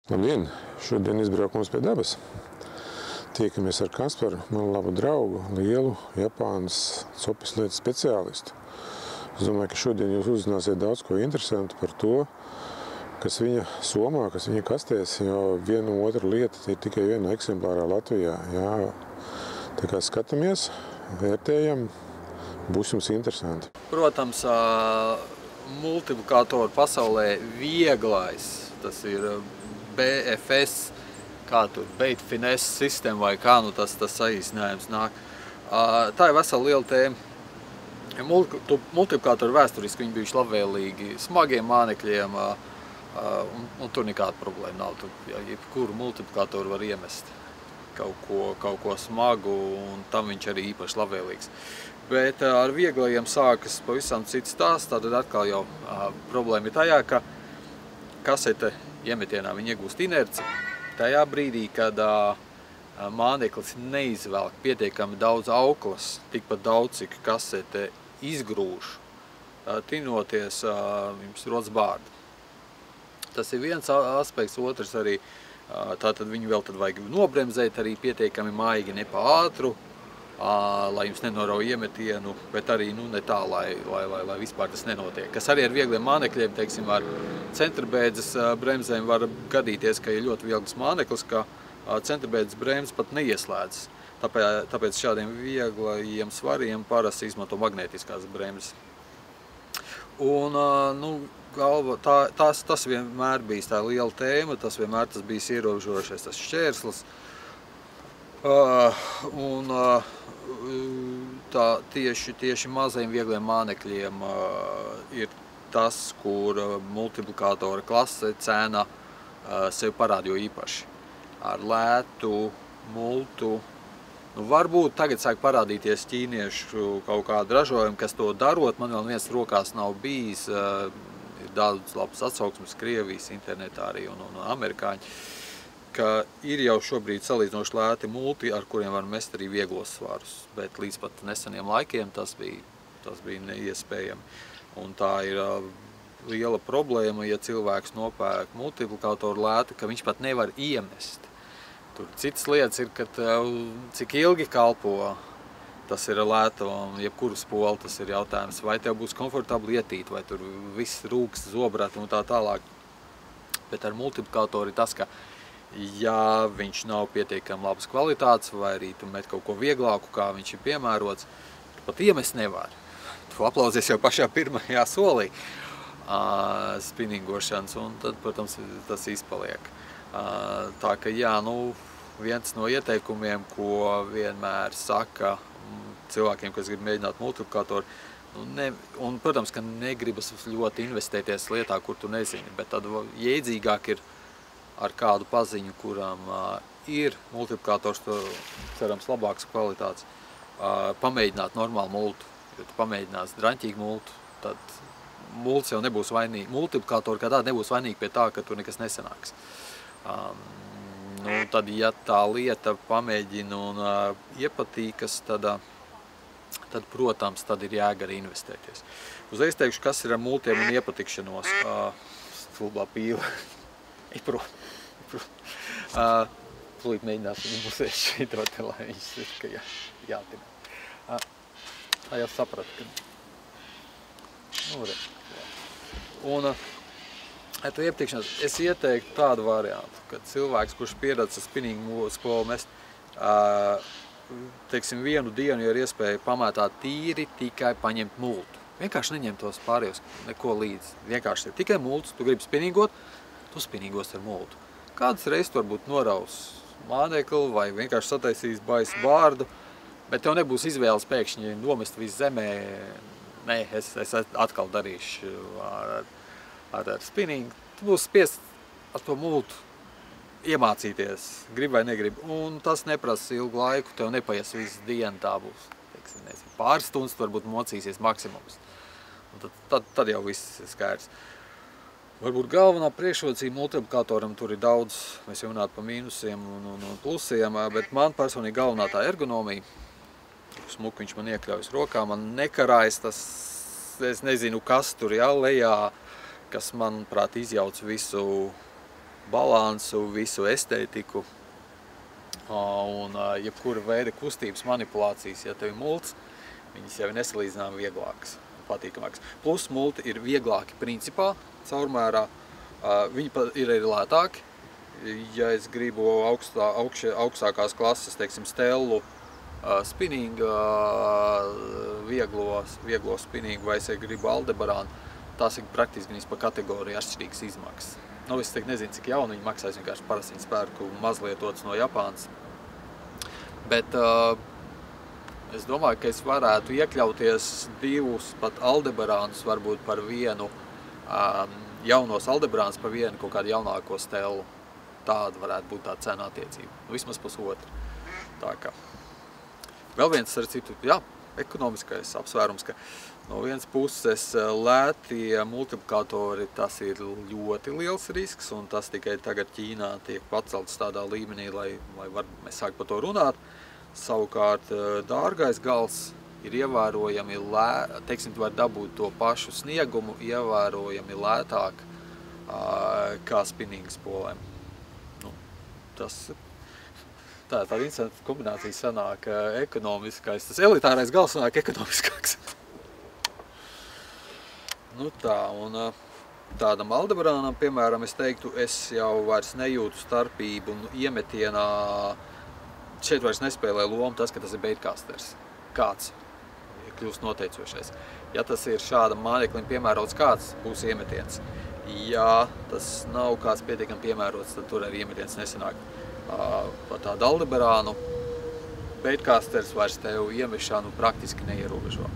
Labdien! Šodien izbraukums pie dabas. Tiekamies ar Kasparu, manu labu draugu, lielu Japānas copas lietu speciālistu. Es domāju, ka šodien jūs uzzināsiet daudz ko interesantu par to, kas viņa somā, kas viņa kastēs, jo viena otra lieta ir tikai viena eksemplārā Latvijā. Jā, tā kā skatāmies, vērtējam, būs jums interesanti. Protams, multiplikātoru pasaulē vieglais, tas ir BFS, kā tur, Bait Finesse sistēma vai kā nu tas saīsinājums nāk. Tā ir vesela liela tēma. Multiplikātori vēsturiski viņi bijuši labvēlīgi smagiem mānekļiem, un tur nekāda problēma nav. Jebkuru multiplikātoru var iemest kaut ko smagu, un tam viņš arī īpaši labvēlīgs. Bet ar vieglajiem sākas pavisam cits stāsts, tātad atkal jau problēma ir tajā, ka kasete iemetienā viņi iegūst inerci. Tajā brīdī, kad māneklis neizvelk pietiekami daudz auklas, tikpat daudz, cik kasete izgrūž, trinoties, jums rodas bārdi. Tas ir viens aspekts, otrs arī, tātad viņu vēl tad vajag nobremzēt arī pietiekami maigi, ne pa ātru, lai jums nenorauj iemetienu, bet arī ne tā, lai vispār tas nenotiek. Kas arī ar viegliem mānekļiem, teiksim, ar centrbēdzes bremzēm var gadīties, ka ir ļoti viegls māneklis, ka centrbēdzes bremzes pat neieslēdzas. Tāpēc šādiem vieglajiem svariem parasti izmanto magnētiskās bremzes. Un, tas vienmēr bijis tā liela tēma, tas vienmēr bijis ierobežojošais tas šķērslis. Tieši mazajiem viegliem mānekļiem ir tas, kur multiplikātora klase cena sevi parāda jo īpaši. Ar lētu multu, varbūt tagad sāk parādīties ķīniešu kaut kādu ražojumu, kas to darot, man vēl viens rokās nav bijis, ir daudz labas atsauksmes Krievijas internetā arī un amerikāņi, ka ir jau šobrīd salīdzinoši lēti multi, ar kuriem var mest arī vieglos svarus, bet līdz pat neseniem laikiem tas bija neiespējami. Un tā ir liela problēma, ja cilvēks nopērk multiplikātoru lētu, ka viņš pat nevar iemest. Tur citas lietas ir, ka cik ilgi kalpo, tas ir lēta un jebkuru spoli, tas ir jautājums, vai tev būs komfortabli ietīt, vai tur viss rūks, zobrati un tā tālāk. Bet ar multiplikātoru ir tas, ka ja viņš nav pietiekami labas kvalitātes, vai arī tu met kaut ko vieglāku, kā viņš ir piemērots, tu pat iemest nevar. Tu aplausies jau pašā pirmajā solī spinningošanas, un tad, protams, tas izpaliek. Tā ka, jā, viens no ieteikumiem, ko vienmēr saka cilvēkiem, kas grib mēģināt multiplikātoru, un, protams, ka negribas ļoti investēties lietā, kur tu nezini, bet tad jēdzīgāk ir ar kādu paziņu, kuram ir multiplikātors, cerams, labākas kvalitātes, pamēģināt normālu multu. Ja tu pamēģinās draņķīgu multu, tad mults jau nebūs vainīgi. Multiplikātori kā tādi nebūs vainīgi pie tā, ka tur nekas nesanāks. Tad, ja tā lieta pamēģina un iepatīkas, tad, protams, tad ir jēga arī investēties. Uzreiz teikšu, kas ir ar multiem un iepatikšanos. Stulbā pīle. Tūlīt mēģinās viņu musēt šito te, lai viņš ir, ka jātina. Tā jau sapratu, ka... Un ar to iepatikšanos es ieteiktu tādu variantu, ka cilvēks, kurš pieredz ar spinningu spolu mest, teiksim, vienu dienu, ja ir iespēja pamētāt tīri, tikai paņemt multu. Vienkārši neņem tos pārējos neko līdzi. Vienkārši ir tikai mults, tu gribi spinningot, tu spinningos ar multu. Kādas reizes tu varbūt noraus mānekli vai vienkārši sataisīs baisu bārdu, bet tev nebūs izvēles pēkšņi nomest visu zemē. Nē, es atkal darīšu ar spinningu. Tu būsi spiests ar to multu iemācīties, grib vai negrib. Un tas neprasa ilgu laiku, tev nepaies visu dienu, tā būs, teiksim, pāris stundas, tu varbūt mocīsies maksimums. Un tad jau viss ir skaidrs. Varbūt galvenā priekšrocība multiplikātoram tur ir daudz, mēs jau runātu par mīnusiem un plusiem, bet man personīgi galvenā tā ergonomija. Smuki viņš man iekļaujas rokā, man nekarājas tas, es nezinu, kas tur lejā, kas, manuprāt, izjauc balansu, visu estētiku un jebkura veida kustības manipulācijas, ja tev ir mults, viņas jau ir nesalīdzinājumi vieglākas, patīkamākas. Plus multi ir vieglāki principā, caurmērā, viņi ir arī lētāki. Ja es gribu augstākās klases, teiksim, Stellu spinningu, vieglo spinningu, vai es gribu Aldebarānu, tās ir praktiski viņas pa kategoriju atšķirīgas izmaksas. Nu, es nezinu, cik jauni viņi maksā, es vienkārši parasti viņas pērku mazlietotas no Japānas. Bet es domāju, ka es varētu iekļauties divus pat Aldebarānus, varbūt par vienu jaunos Aldebarānus, par vienu kaut kādu jaunāko Stellu. Tāda varētu būt tā cena attiecība. Vismaz pusotra. Tā kā. Vēl viens, ar citu, jā, ekonomiskais apsvērums, ka no vienas puses lētie multiplikatori, tas ir ļoti liels risks, un tas tikai tagad Ķīnā tiek pacelts tādā līmenī, lai mēs sāk par to runāt. Savukārt dārgais gals ir ievērojami teiksim, tu var dabūt to pašu sniegumu ievērojami lētāk kā spinninga spolēm. Nu, tas tā ir tāda interesanta kombinācija sanāk ekonomiskais, tas elitārais gals sanāk ekonomiskāks. Nu tā, un tādam Aldebarānam, piemēram, es teiktu, es jau vairs nejūtu starpību un iemetienā, šeit vairs nespēlē lomu tas, ka tas ir beidkasters. Kāds kļūst noteicošais. Ja tas ir šādam māneklim piemērots kāds, būs iemetiens. Ja tas nav kāds pietiekami piemērots, tad tur arī iemetiens nesanāk. Par tādu Aldebarānu beidkasters vairs tev iemešanu praktiski neierobežo.